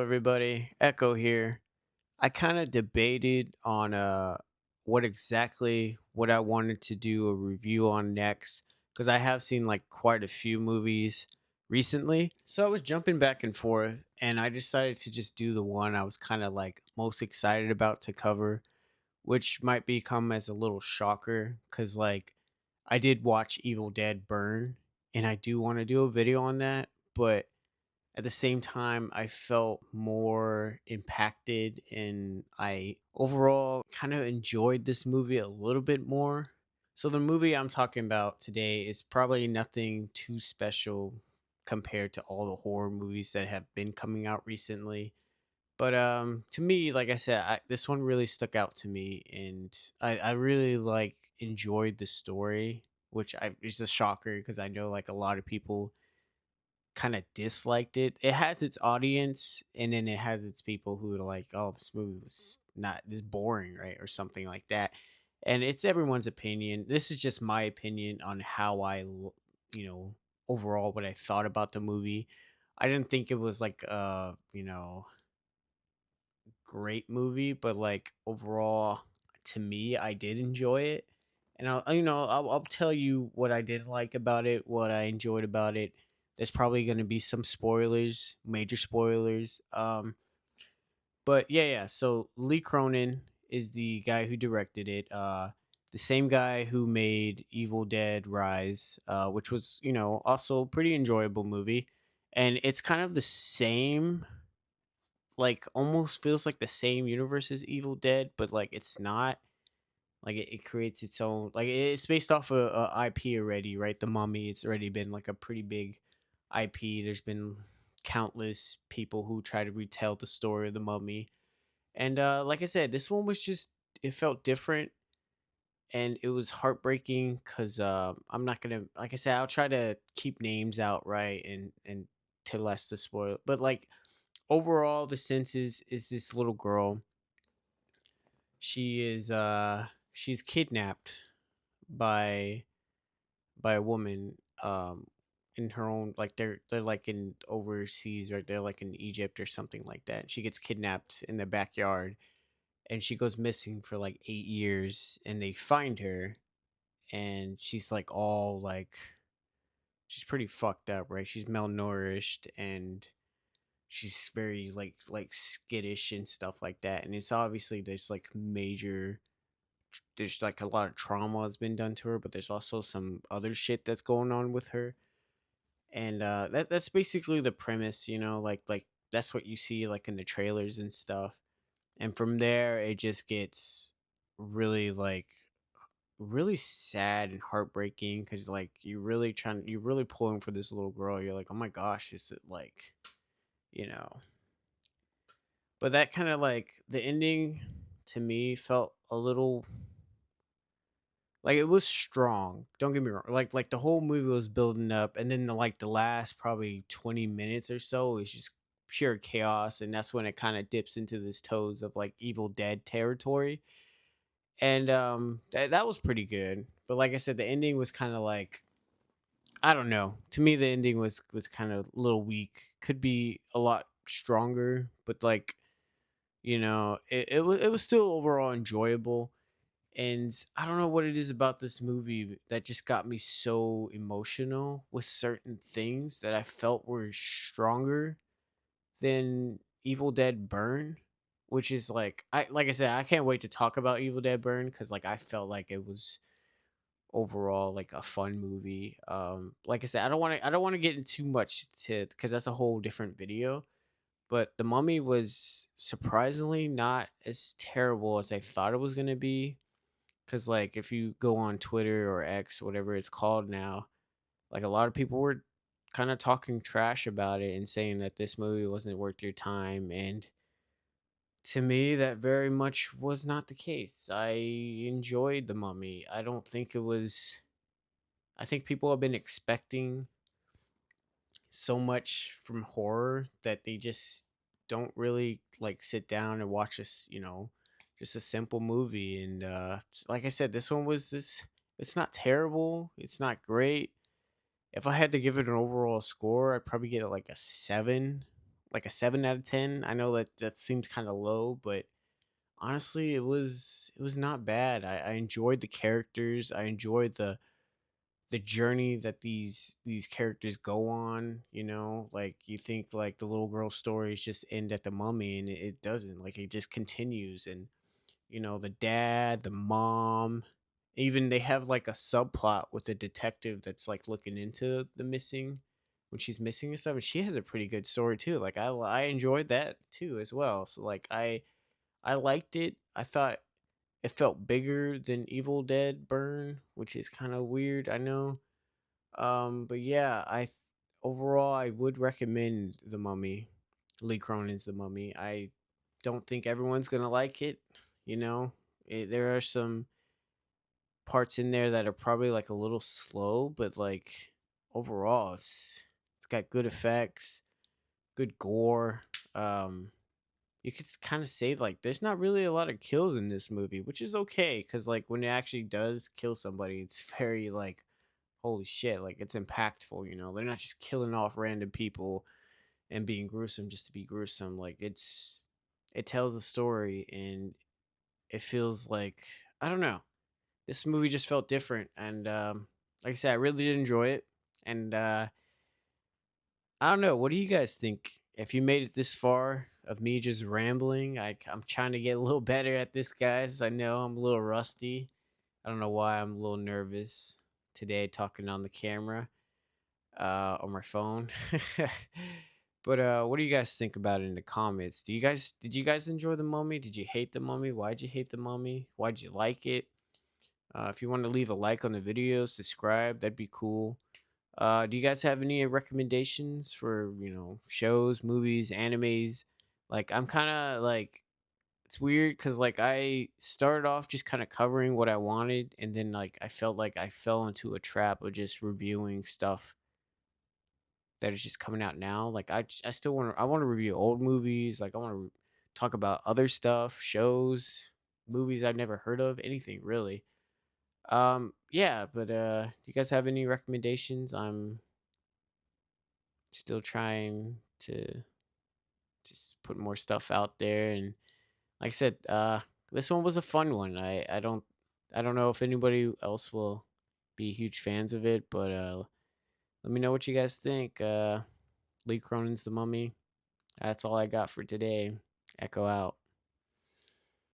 everybody. Echo here. I kind of debated on what exactly what I wanted to do a review on next because I have seen like quite a few movies recently. So I was jumping back and forth and I decided to just do the one I was kind of like most excited about to cover, which might become as a little shocker cuz like I did watch Evil Dead Burn and I do want to do a video on that, but at the same time, I felt more impacted and I overall kind of enjoyed this movie a little bit more. So, the movie I'm talking about today is probably nothing too special compared to all the horror movies that have been coming out recently. But to me, like I said, this one really stuck out to me, and I really like enjoyed the story, which I is a shocker because I know like a lot of people kind of disliked it. It has its audience, and then it has its people who are like, "Oh, this movie was not this boring, right?" or something like that. And it's everyone's opinion. This is just my opinion on how overall what I thought about the movie. I didn't think it was like great movie, but like overall, to me, I did enjoy it. And I'll tell you what I didn't like about it, what I enjoyed about it. There's probably going to be some spoilers, major spoilers. But yeah. So Lee Cronin is the guy who directed it. The same guy who made Evil Dead Rise, which was also a pretty enjoyable movie, and it's kind of the same, like almost feels like the same universe as Evil Dead, but like it's not. Like it creates its own. Like it's based off a IP already, right? The Mummy. It's already been like a pretty big IP. There's been countless people who try to retell the story of the Mummy, and like I said, this one was just it felt different and it was heartbreaking because I'm not gonna like I said I'll try to keep names out right and to less to spoil, but like overall the sense is this little girl. She's kidnapped by by a woman in her own, like they're like in overseas, right? They're like in Egypt or something like that. She gets kidnapped in the backyard and she goes missing for like 8 years and they find her and she's like all like she's pretty fucked up, right? She's malnourished and she's very like skittish and stuff like that. And it's obviously there's like major there's like a lot of trauma that's been done to her, but there's also some other shit that's going on with her. And that's basically the premise, like that's what you see like in the trailers and stuff. And from there it just gets really like really sad and heartbreaking because like you're really pulling for this little girl. You're like, oh my gosh, is it like, you know but that kind of like the ending to me felt a little like it was strong. Don't get me wrong. Like the whole movie was building up, and then the last probably 20 minutes or so is just pure chaos, and that's when it kind of dips into this toes of like Evil Dead territory. And that was pretty good. But like I said, the ending was kind of like I don't know. To me, the ending was kind of a little weak. Could be a lot stronger, but like it was still overall enjoyable. And I don't know what it is about this movie that just got me so emotional with certain things that I felt were stronger than Evil Dead Burn, which is like I said, I can't wait to talk about Evil Dead Burn because like I felt like it was overall like a fun movie. Like I said, I don't want to get into too much to because that's a whole different video. But The Mummy was surprisingly not as terrible as I thought it was gonna be. Cause like if you go on Twitter or X, whatever it's called now, like a lot of people were kind of talking trash about it and saying that this movie wasn't worth your time. And to me, that very much was not the case. I enjoyed The Mummy. I don't think it was. I think people have been expecting so much from horror that they just don't really like sit down and watch this, just a simple movie. And like I said, this one was this it's not terrible, it's not great. If I had to give it an overall score, I'd probably get it like a 7 like a 7 out of 10. I know that that seems kind of low, but honestly, it was not bad. I enjoyed the characters. I enjoyed the journey that these characters go on. Like you think like the little girl stories just end at the mummy, and it doesn't. Like it just continues, and the dad, the mom, even they have like a subplot with the detective that's like looking into the missing when she's missing and stuff, and she has a pretty good story too. Like I enjoyed that too as well. So like I liked it. I thought it felt bigger than Evil Dead Burn, which is kind of weird, I know. But yeah, overall I would recommend The Mummy. Lee Cronin's The Mummy. I don't think everyone's gonna like it. You know, there are some parts in there that are probably like a little slow, but like overall, it's got good effects, good gore. Um, you could kind of say like there's not really a lot of kills in this movie, which is okay because like when it actually does kill somebody, it's very like holy shit, like it's impactful. They're not just killing off random people and being gruesome just to be gruesome. Like it tells a story, and it feels like I don't know. This movie just felt different, and like I said, I really did enjoy it. And I don't know. What do you guys think? If you made it this far of me just rambling, I'm trying to get a little better at this, guys. I know I'm a little rusty. I don't know why I'm a little nervous today talking on the camera on my phone. But what do you guys think about it in the comments? Did you guys enjoy the mummy? Did you hate the mummy? Why'd you hate the mummy? Why'd you like it? If you want to leave a like on the video, subscribe, that'd be cool. Do you guys have any recommendations for, shows, movies, animes? Like, I'm kind of like, it's weird because, like, I started off just kind of covering what I wanted, and then, like, I felt like I fell into a trap of just reviewing stuff that is just coming out now. Like, I still I want to review old movies. Like, I want to talk about other stuff, shows, movies I've never heard of, anything really. Yeah, but do you guys have any recommendations? I'm still trying to just put more stuff out there, and like I said, this one was a fun one. I don't know if anybody else will be huge fans of it, but let me know what you guys think. Lee Cronin's The Mummy. That's all I got for today. Echo out.